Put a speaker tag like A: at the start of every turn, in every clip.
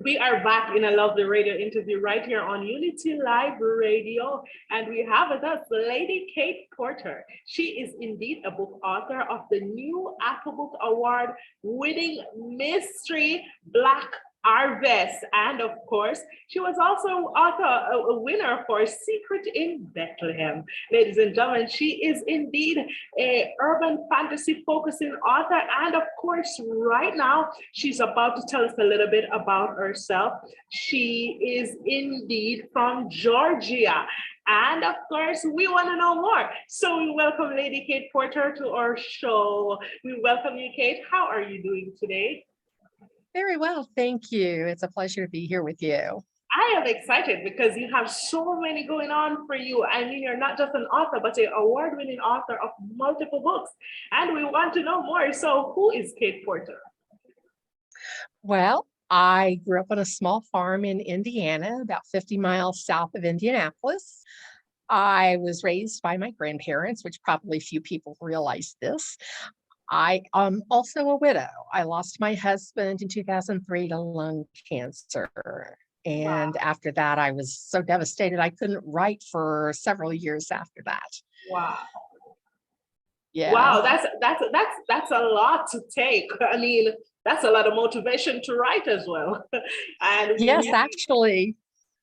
A: We are back in a lovely radio interview right here on Unity Live Radio, and we have with us Lady Kate Porter. She is indeed a book author of the new Apple Book Award winning mystery Black Harvest, and of course, she was also a winner for Secret in Bethlehem. Ladies and gentlemen, she is indeed a urban fantasy focusing author, and of course, right now she's about to tell us a little bit about herself. She is indeed from Georgia. And of course, we want to know more. So we welcome Lady Kate Porter to our show. We welcome you, Kate. How are you doing today?
B: Very well, thank you. It's a pleasure to be here with you.
A: I am excited because you have so many going on for you. I mean, you're not just an author, but an award-winning author of multiple books. And we want to know more. So who is Kate Porter?
B: Well, I grew up on a small farm in Indiana, about 50 miles south of Indianapolis. I was raised by my grandparents, which probably few people realize this. I am also a widow. I lost my husband in 2003 to lung cancer. And
A: Wow.
B: after that, I was so devastated, I couldn't write for several years after that.
A: Wow.
B: Yeah.
A: Wow, that's a lot to take. I mean, that's a lot of motivation to write as well. And
B: yes, actually.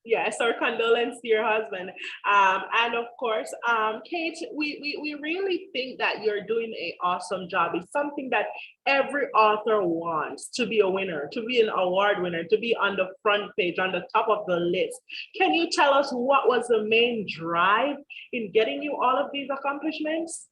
A: Yes, our condolence to your husband. And of course, Kate, we really think that you're doing an awesome job. It's something that every author wants, to be a winner, to be an award winner, to be on the front page, on the top of the list. Can you tell us what was the main drive in getting you all of these accomplishments?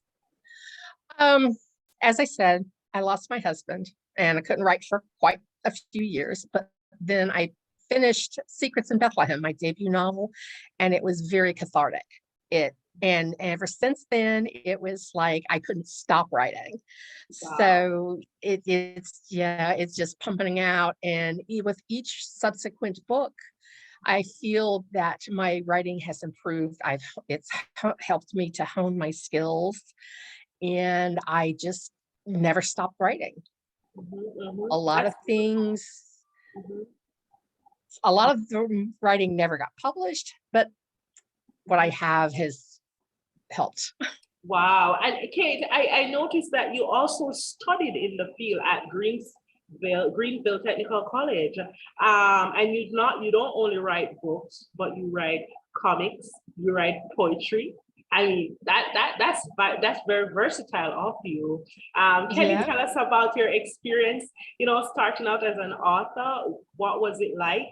B: As I said, I lost my husband and I couldn't write for quite a few years, but then I finished Secrets in Bethlehem, my debut novel, and it was very cathartic. And ever since then, it was like I couldn't stop writing. Wow. So it's just pumping out, and with each subsequent book, I feel that my writing has improved. It's helped me to hone my skills, and I just never stopped writing. A lot of things. A lot of the writing never got published, but what I have has helped.
A: Wow. And Kate, I noticed that you also studied in the field at Greenville Technical College. And you don't only write books, but you write comics, you write poetry. I mean, that's very versatile of you. Can you tell us about your experience, starting out as an author? What was it like?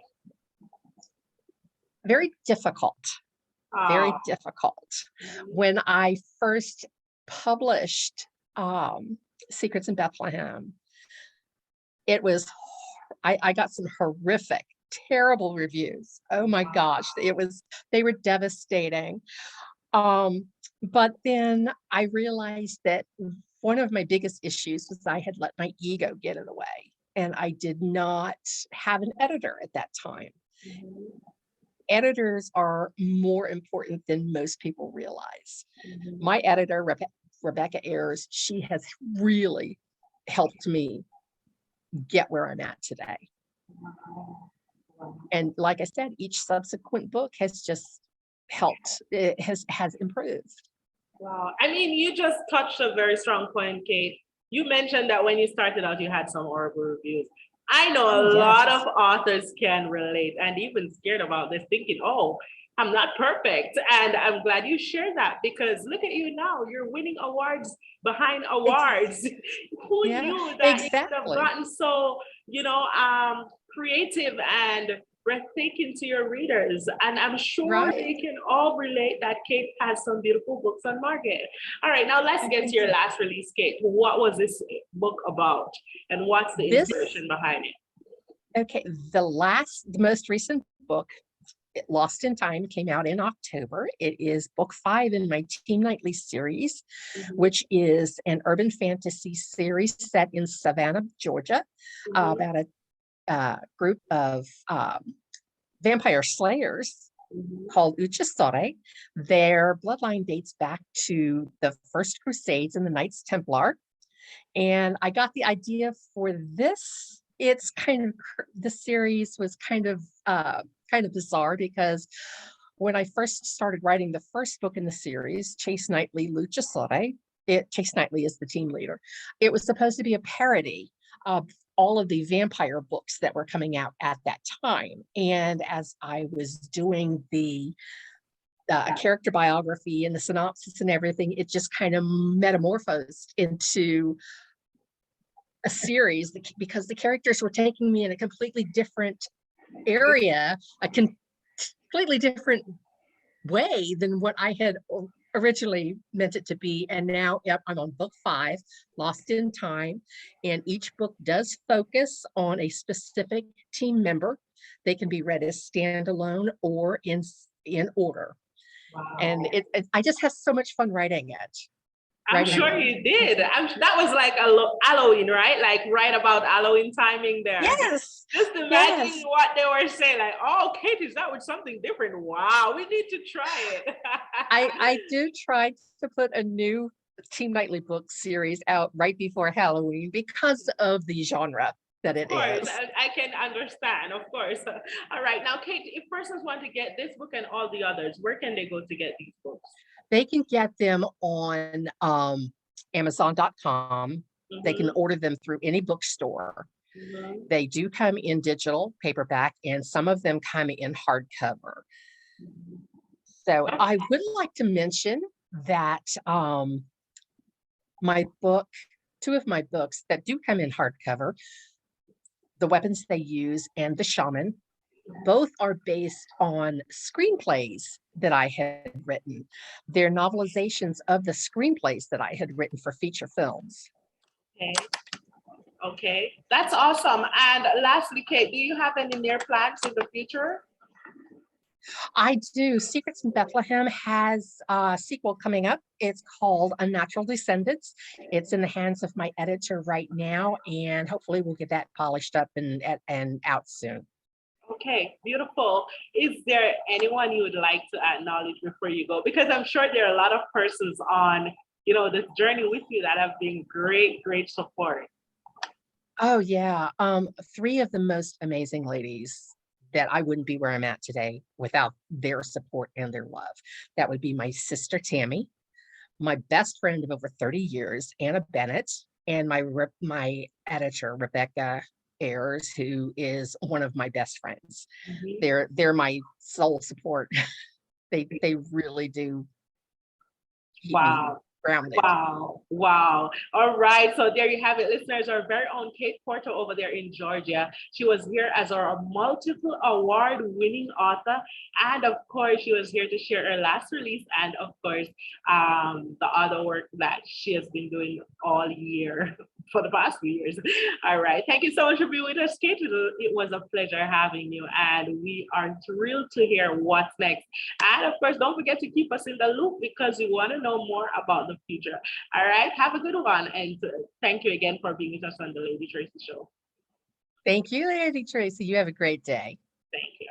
B: Very difficult. Very difficult. When I first published Secrets in Bethlehem, it was, I got some horrific, terrible reviews. Oh my gosh, they were devastating. But then I realized that one of my biggest issues was I had let my ego get in the way, and I did not have an editor at that time. Editors are more important than most people realize. My editor, Rebecca Ayers, she has really helped me get where I'm at today. And like I said, each subsequent book has just helped. It has improved.
A: Wow. I mean, you just touched a very strong point, Kate. You mentioned that when you started out, you had some horrible reviews. I know a lot of authors can relate and even scared about this, thinking, oh, I'm not perfect. And I'm glad you shared that, because look at you now, you're winning awards behind awards. Who knew that it could have gotten so, creative and breathtaking to your readers? And I'm sure they can all relate that Kate has some beautiful books on market. All right, now let's get to your last release, Kate. What was this book about, and what's the inspiration behind it?
B: Okay, the most recent book, Lost in Time, came out in October. It is book 5 in my Team Nightly series, which is an urban fantasy series set in Savannah, Georgia, about a group of vampire slayers called Uchasore. Their bloodline dates back to the First Crusades and the Knights Templar. And I got the idea for this it's kind of the series was kind of bizarre because when I first started writing the first book in the series, Chase Knightley Luchasore, Chase Knightley is the team leader. It was supposed to be a parody of all of the vampire books that were coming out at that time. And as I was doing the character biography and the synopsis and everything, it just kind of metamorphosed into a series because the characters were taking me in a completely different area, completely different way than what I had originally meant it to be. And now, yep, I'm on book 5, Lost in Time, and each book does focus on a specific team member. They can be read as standalone or in order.
A: Wow.
B: And I just have so much fun writing it.
A: I'm sure you did. That was like Halloween, right? Like right about Halloween timing there.
B: Yes.
A: Just imagine what they were saying, like, oh, Kate, is that with something different? Wow, we need to try it.
B: I do try to put a new Team Knightley book series out right before Halloween because of the genre that it is.
A: I can understand, of course. All right, now, Kate, if persons want to get this book and all the others, where can they go to get these books?
B: They can get them on Amazon.com. They can order them through any bookstore. They do come in digital, paperback, and some of them come in hardcover. So I would like to mention that my book, 2 of my books that do come in hardcover, The Weapons They Use and The Shaman, both are based on screenplays that I had written. They're novelizations of the screenplays that I had written for feature films.
A: Okay, that's awesome. And lastly, Kate, do you have any near plans in the future?
B: I do. Secrets in Bethlehem has a sequel coming up. It's called Unnatural Descendants. It's in the hands of my editor right now, and hopefully we'll get that polished up and out soon.
A: Okay, beautiful. Is there anyone you would like to acknowledge before you go? Because I'm sure there are a lot of persons on, this journey with you that have been great support.
B: Oh yeah. 3 of the most amazing ladies that I wouldn't be where I'm at today without their support and their love. That would be my sister Tammy, my best friend of over 30 years, Anna Bennett, and my editor, Rebecca Ayers, who is one of my best friends. They're my sole support. They really do.
A: Wow. Wow. All right. So there you have it, listeners. Our very own Kate Porter over there in Georgia. She was here as our multiple award-winning author. And of course, she was here to share her last release. And of course, the other work that she has been doing all year for the past few years. All right. Thank you so much for being with us, Kate. It was a pleasure having you. And we are thrilled to hear what's next. And of course, don't forget to keep us in the loop because we want to know more about the future. All right. Have a good one. And thank you again for being with us on the Lady Tracy Show.
B: Thank you, Lady Tracy. You have a great day.
A: Thank you.